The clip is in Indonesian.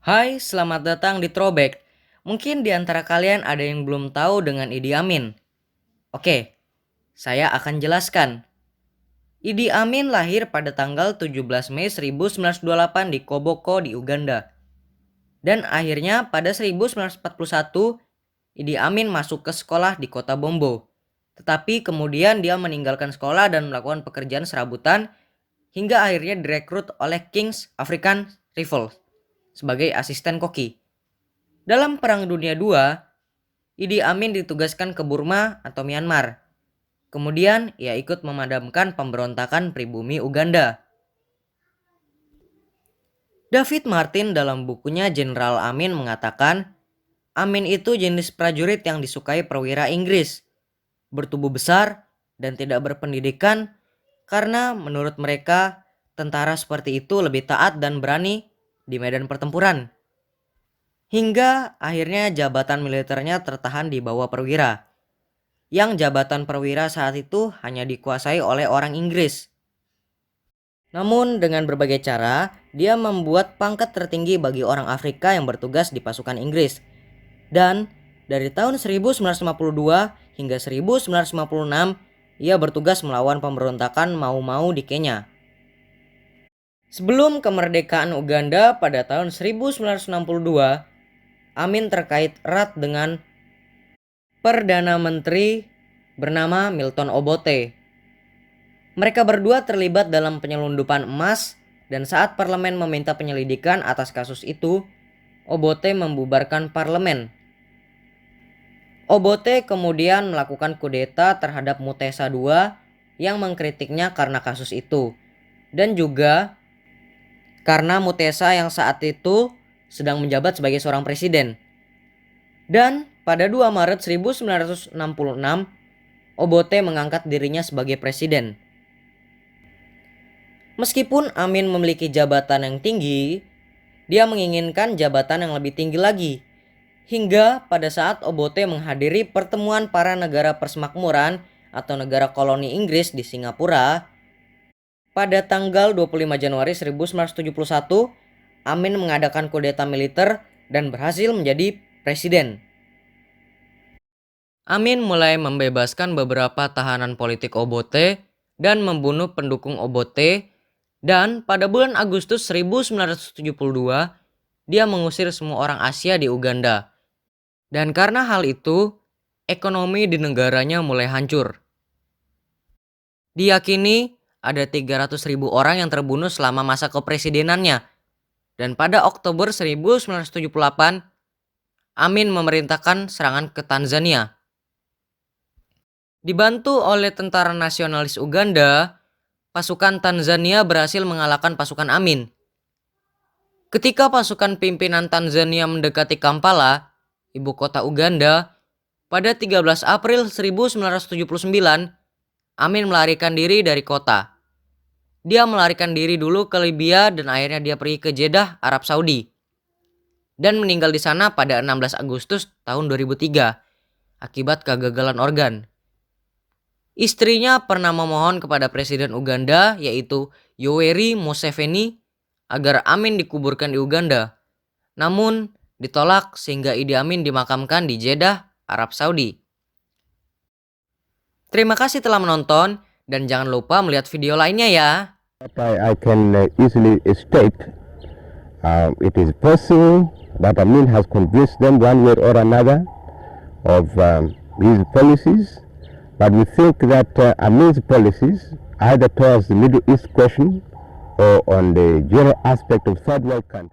Hai, selamat datang di Throwback. Mungkin di antara kalian ada yang belum tahu dengan Idi Amin. Oke, saya akan jelaskan. Idi Amin lahir pada tanggal 17 Mei 1928 di Koboko di Uganda. Dan akhirnya pada 1941, Idi Amin masuk ke sekolah di kota Bombo. Tetapi kemudian dia meninggalkan sekolah dan melakukan pekerjaan serabutan hingga akhirnya direkrut oleh King's African Rifles sebagai asisten koki. Dalam Perang Dunia II, Idi Amin ditugaskan ke Burma atau Myanmar. Kemudian ia ikut memadamkan pemberontakan pribumi Uganda. David Martin dalam bukunya Jenderal Amin mengatakan, Amin itu jenis prajurit yang disukai perwira Inggris, bertubuh besar dan tidak berpendidikan karena menurut mereka tentara seperti itu lebih taat dan berani di medan pertempuran. Hingga akhirnya jabatan militernya tertahan di bawah perwira, yang jabatan perwira saat itu hanya dikuasai oleh orang Inggris. Namun dengan berbagai cara, dia membuat pangkat tertinggi bagi orang Afrika yang bertugas di pasukan Inggris. Dan dari tahun 1952 hingga 1956, ia bertugas melawan pemberontakan Mau-Mau di Kenya. Sebelum kemerdekaan Uganda pada tahun 1962, Amin terkait erat dengan Perdana Menteri bernama Milton Obote. Mereka berdua terlibat dalam penyelundupan emas dan saat parlemen meminta penyelidikan atas kasus itu, Obote membubarkan parlemen. Obote kemudian melakukan kudeta terhadap Mutesa II yang mengkritiknya karena kasus itu. Dan juga karena Mutesa yang saat itu sedang menjabat sebagai seorang presiden. Dan pada 2 Maret 1966, Obote mengangkat dirinya sebagai presiden. Meskipun Amin memiliki jabatan yang tinggi, dia menginginkan jabatan yang lebih tinggi lagi. Hingga pada saat Obote menghadiri pertemuan para negara persemakmuran atau negara koloni Inggris di Singapura, pada tanggal 25 Januari 1971, Amin mengadakan kudeta militer dan berhasil menjadi presiden. Amin mulai membebaskan beberapa tahanan politik Obote dan membunuh pendukung Obote, dan pada bulan Agustus 1972 dia mengusir semua orang Asia di Uganda. Dan karena hal itu, ekonomi di negaranya mulai hancur. Diyakini ada 300.000 orang yang terbunuh selama masa kepresidenannya. Dan pada Oktober 1978, Amin memerintahkan serangan ke Tanzania. Dibantu oleh tentara nasionalis Uganda, pasukan Tanzania berhasil mengalahkan pasukan Amin. Ketika pasukan pimpinan Tanzania mendekati Kampala, ibu kota Uganda, pada 13 April 1979, Amin melarikan diri dari kota. Dia melarikan diri dulu ke Libya dan akhirnya dia pergi ke Jeddah, Arab Saudi. Dan meninggal di sana pada 16 Agustus tahun 2003 akibat kegagalan organ. Istrinya pernah memohon kepada Presiden Uganda yaitu Yoweri Museveni agar Amin dikuburkan di Uganda. Namun ditolak sehingga Idi Amin dimakamkan di Jeddah, Arab Saudi. Terima kasih telah menonton dan jangan lupa melihat video lainnya ya. I can easily state it is possible that Amin has convinced them one way or another of his policies. But we think that Amin's policies, either towards the Middle East question or on the general aspect of third world countries,